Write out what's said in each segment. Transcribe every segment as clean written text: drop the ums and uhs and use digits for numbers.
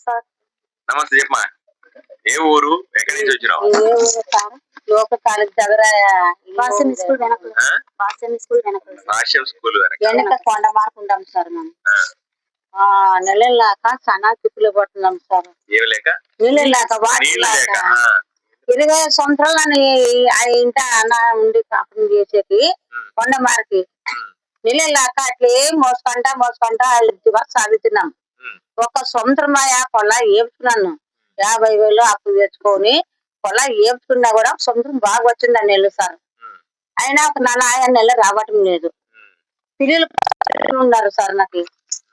Sir నమస్తే చెప్పమా. ఏ ఊరు, ఎక్కడి నుంచి వచ్చినావు? ఏ ఊరు సార్? లోకల్ కాలేజ్ దగ్గర భాష్యం స్కూల్ వెనక. భాష్యం స్కూల్ వెనక కొండ మార్కు ఉంటాం సార్ మేము. నెలలు లేక చాలా చిక్కులు పడుతున్నాం సార్. ఏమి లేక? నీళ్ళు లేక, వాటర్ లేక 20 సంవత్సరాలు ఇంట అన్న ఉండి కాపురం చేసేకి కొండ మార్కి నీళ్ళు లేక అట్లే మోసుకుంటా వరకు సాగుతున్నాం. ఒక సంవత్సరం పొలా ఏపుకున్నాను. 50,000 అప్పు తెచ్చుకొని పొలా ఏపుకున్నా కూడా సంవత్సరం బాగా వచ్చిందని నెల్లు సార్. అయినా ఒక 4 నెలలు రావటం లేదు. పిల్లలు ఉన్నారు సార్. నాకు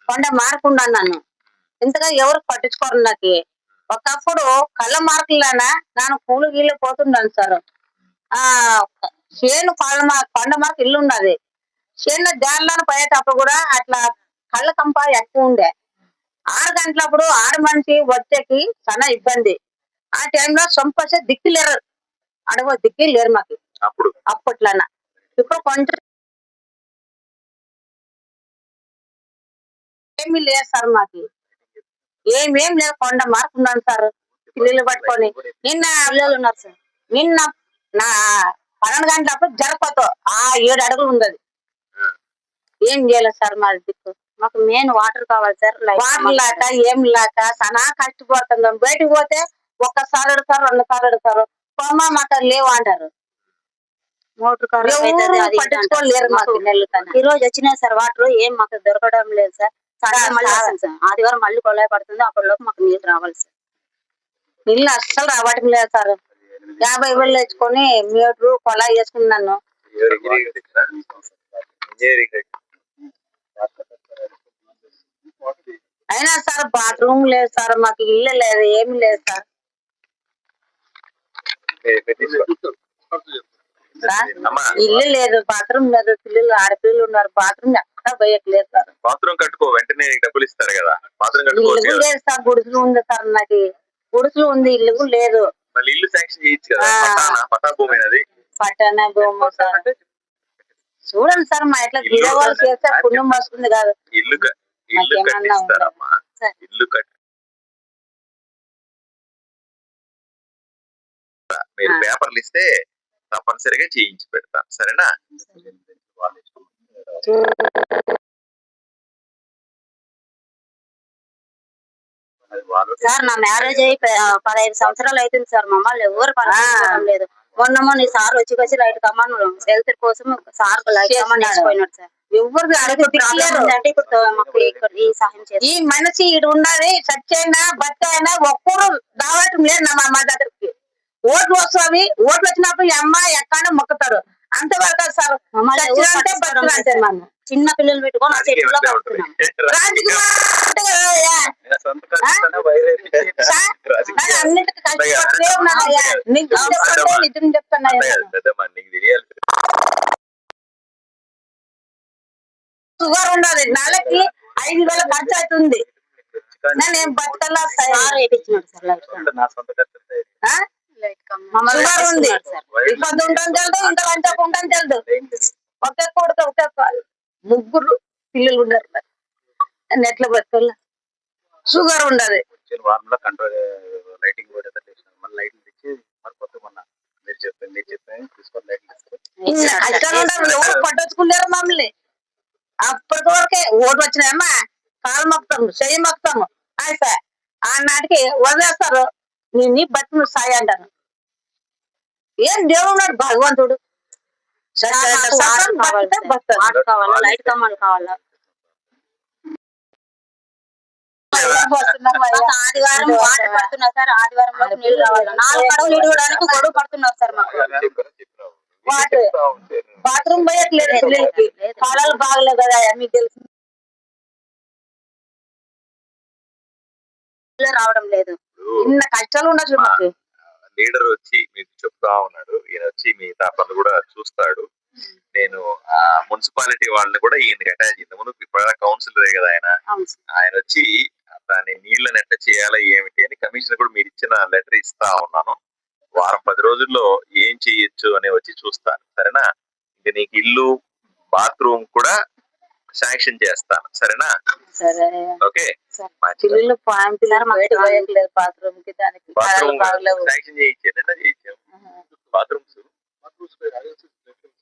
కొండ మార్కుండా నన్ను ఇంతగా ఎవరు పట్టించుకోరు. నాకు ఒకప్పుడు కళ్ళ మార్కులైనా నేను పూలు గీళ్ళు పోతున్నాను సార్. చేను కొండ మార్కు ఇల్లు ఉన్నది. చేను జాన్లో పోయేటప్పుడు కూడా అట్లా కళ్ళ కంప ఎక్కువ ఉండే. 6 గంటలప్పుడు 6 మనిషి వచ్చేకి చాలా ఇబ్బంది. ఆ టైంలో సొంపసే దిక్కు లేరు, అడవ దిక్కు లేరు మాకు అప్పట్లన్నా. ఇప్పుడు కొంచెం ఏమీ లేదు సార్. మాకు ఏమేం లేదు. కొండ మార్కున్నాను సార్. పిల్లలు పట్టుకొని నిన్న పిల్లలు ఉన్నారు సార్. నిన్న నా 12 గంటలప్పుడు జరపతో 7 అడుగులు ఉండదు. ఏం చేయలేదు సార్. మా దిక్కు మాకు మెయిన్ వాటర్ కావాలి సార్. వాటర్ లేక ఏం లేక చాలా కష్టపడుతున్నాం. బయటకు పోతే ఒక్కసారి అడుగుతారు, 2 సార్లు అడుగుతారు. పొమ్మ మాకు లేవు అంటారు. పట్టించుకోలేరు మాకు. ఈ రోజు వచ్చినా సార్ వాటర్ ఏం మాకు దొరకడం లేదు సార్. ఆదివారం మళ్ళీ కొలాయి పడుతుంది. అప్పటిలోపు మాకు నీళ్ళు రావాలి సార్. నీళ్ళు అస్సలు రావటం లేదు సార్. 50,000 తెచ్చుకొని మీటరు కొలాయి వేసుకున్నాను. అయినా సార్ బాత్రూమ్ లేదు సార్. మాకు ఇల్లు లేదు, ఏమి లేదు సార్. ఇల్లు లేదు, బాత్రూమ్ లేదు. పిల్లలు ఆడపిల్లలు ఉన్నారు. బాత్రూమ్ ఎక్కడ పోయట్లేదు సార్. బాత్రూమ్ కట్టుకో, వెంటనే డబ్బులు ఇస్తారు కదా. ఇల్లు లేదు సార్. గుడిసెలు ఉంది సార్. నాకు గుడిసెలు ఉంది, ఇల్లు లేదు. ఇల్లు శాంక్షన్ చేయొచ్చు కదా. పట్టా భూమి అది. పట్టణ భూమి సార్. చూడండి సార్, మా ఇట్లా గిరవాళ్ళు చేస్తే పుణ్యం వస్తుంది కాదు. ఇల్లు కట్టిస్తారమ్మా. ఇల్లు మీరు పేపర్లు ఇస్తే తప్పనిసరిగా చేయించి పెడతాను, సరేనా? సార్ నా మ్యారేజ్ అయ్యి 15 సంవత్సరాలు అవుతుంది సార్. మమ్మల్ని ఎవరు పనిచేయడం లేదు. మొన్న సార్ వచ్చి లైట్ కమాన్ హెల్త్ కోసం సార్ లైట్ కమాన్ వేసిపోయినాడు సార్. ఎవరు అంటే ఇప్పుడు మాకు ఈ సహాయం చేస్తారు. ఈ మనిషి ఇటు ఉన్నది. చచ్చైనా బచ్చైనా ఒక్కరు రావటం లేదు నా మా దగ్గరికి. ఓట్లు వస్తావి. ఓట్లు వచ్చినప్పుడు ఈ అమ్మాయి ఎక్కడ మొక్కుతారు. అంతవరకు సార్. అంటే చిన్న పిల్లలు పెట్టుకొని అన్నిటికీ నిజం చెప్తున్నా. షుగర్ ఉండదు. నెలకి 5,000 ఖర్చు అవుతుంది. నేను బతకల్లా షుగర్ ఉంది. ఇప్పుడు ఉంటాం తెలుదు, ఇంత వంచకుంటాం తెలుదు. ఒకే కొడుకు ఒకే 3 పిల్లలు ఉన్నారు. ఎట్లా బతకల్లా? షుగర్ ఉండదు. ఎవరు పట్టించుకున్నారు మమ్మల్ని. అప్పటి వరకే ఓటు వచ్చినాయమ్మా కాలు మొక్కుతాము, చెయ్యి మొక్కుతాము. ఆనాటికి వదిలేస్తారు. నీ బతుకు సాయి అంటారు. ఏం దేవుడు ఉన్నాడు భగవంతుడు. లైట్ కమాలు కావాలా? ఆదివారం వాటర్ పడుతున్నా సార్. ఆదివారం నీళ్ళు రావాలి. 4 కడలు నీళ్ళు ఇవ్వడానికి గొడవ పడుతున్నారు సార్. మాకు వాటర్ బాత్రూమ్ పోయట్లేదు. పిల్లలకి కాలాలు బాగలేదు కదా మీకు తెలుసు. రావడం లేదు. ఇన్న కష్టాలు ఉండొచ్చు. మాకు లీడర్ వచ్చి మీకు చెప్తా ఉన్నాడు. ఈయన వచ్చి మీ పనులు కూడా చూస్తాడు. నేను మున్సిపాలిటీ వాళ్ళని కూడా ఈయనకి అటాచ్ చేద్దాం. ముందు కౌన్సిలరే కదా ఆయన వచ్చి దాన్ని నీళ్ళని ఎట్లా చేయాలా ఏమిటి అని కమిషనర్ కూడా మీరు ఇచ్చిన లెటర్ ఇస్తా ఉన్నాను. వారం 10 రోజుల్లో ఏం చెయ్యొచ్చు అని వచ్చి చూస్తాను, సరేనా? ఇంక నీకు ఇల్లు బాత్రూమ్ కూడా శాంక్షన్ చేస్తాను, సరేనా? సరే. ఓకే, పిల్లలు పిల్లలు బయట పోయట్లేదు బాత్రూమ్ కి, దానికి బాత్రూమ్ బాగలేవు. శాంక్షన్ చేయించాను, నిన్న చేయించాము బాత్రూమ్స్.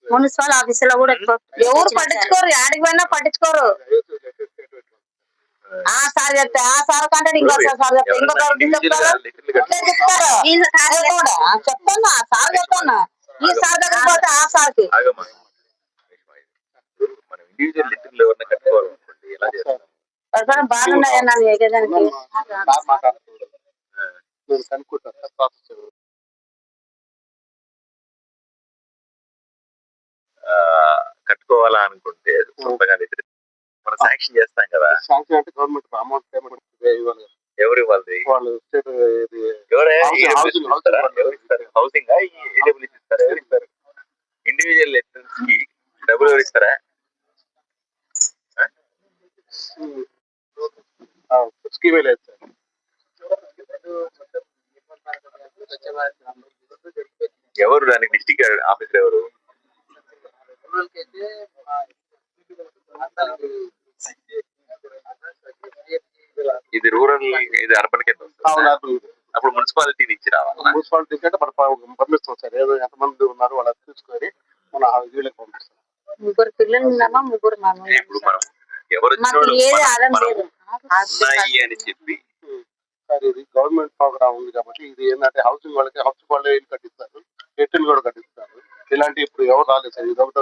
మున్సిపల్ ఆఫీస్ లో కూడా ఎవరు పట్టించుకోరు, యాడికి పోయినా పట్టించుకోరు. ఆ సార్ చెప్తే ఆ సార్ కంటే ఇంకో సార్ చెప్తే ఇంకో సార్ చెప్తారు. చెప్తాను ఆ సార్ చెప్తాను, ఈ సార్ దగ్గర పోతే ఆ సార్కి. మనం ఇండివిజువల్ లెటర్లు ఎవరైనా కట్టుకోవాలనుకోండి ఎలా చేస్తాం? బాగున్నాయన్నా ఏదానికి కట్టుకోవాలా అనుకుంటే సొంతగా లెటర్ మనం శాంక్షన్ చేస్తాం కదా. శాంక్షన్ అంటే గవర్నమెంట్ అమౌంట్ పేమెంట్ ఇవ్వాలి. ఎవరు ఇవ్వాలి? వాళ్ళు స్టేట్ హౌసింగ్ ఇస్తారా? ఎవరు ఇస్తారు? ఇండివిజువల్ లెటర్స్ కి డబ్బులు ఎవరు ఇస్తారా? స్కీమ్ లేదు సార్. ఎవరు దానికి డిస్ట్రిక్ట్ ఆఫీసర్ ఎవరు? ఇది రూరల్, ఇది అర్బన్ కింద వస్తుంది. అప్పుడు మున్సిపాలిటీ నుంచి రావాలి. మున్సిపాలిటీ కంటే మనం పంపిస్తాం సార్. ఏదో ఎంతమంది ఉన్నారు వాళ్ళని తీసుకొని మన వీళ్ళకి పంపిస్తాం. ముగ్గురు పిల్లలు ఉన్నామా, ముగ్గురు ఇప్పుడు మనం ఎవరు ఉన్నాయి అని చెప్పి సార్, ఇది గవర్నమెంట్ ప్రోగ్రామ్ ఉంది కాబట్టి ఇది ఏంటంటే హౌసింగ్ వాళ్ళకి హౌసింగ్ వాళ్ళే ఇల్లు కట్టిస్తారు, ఎట్టులు కూడా కట్టిస్తారు. ఇలాంటి ఇప్పుడు ఎవరు రాలేదు సార్. ఇది ఒకటి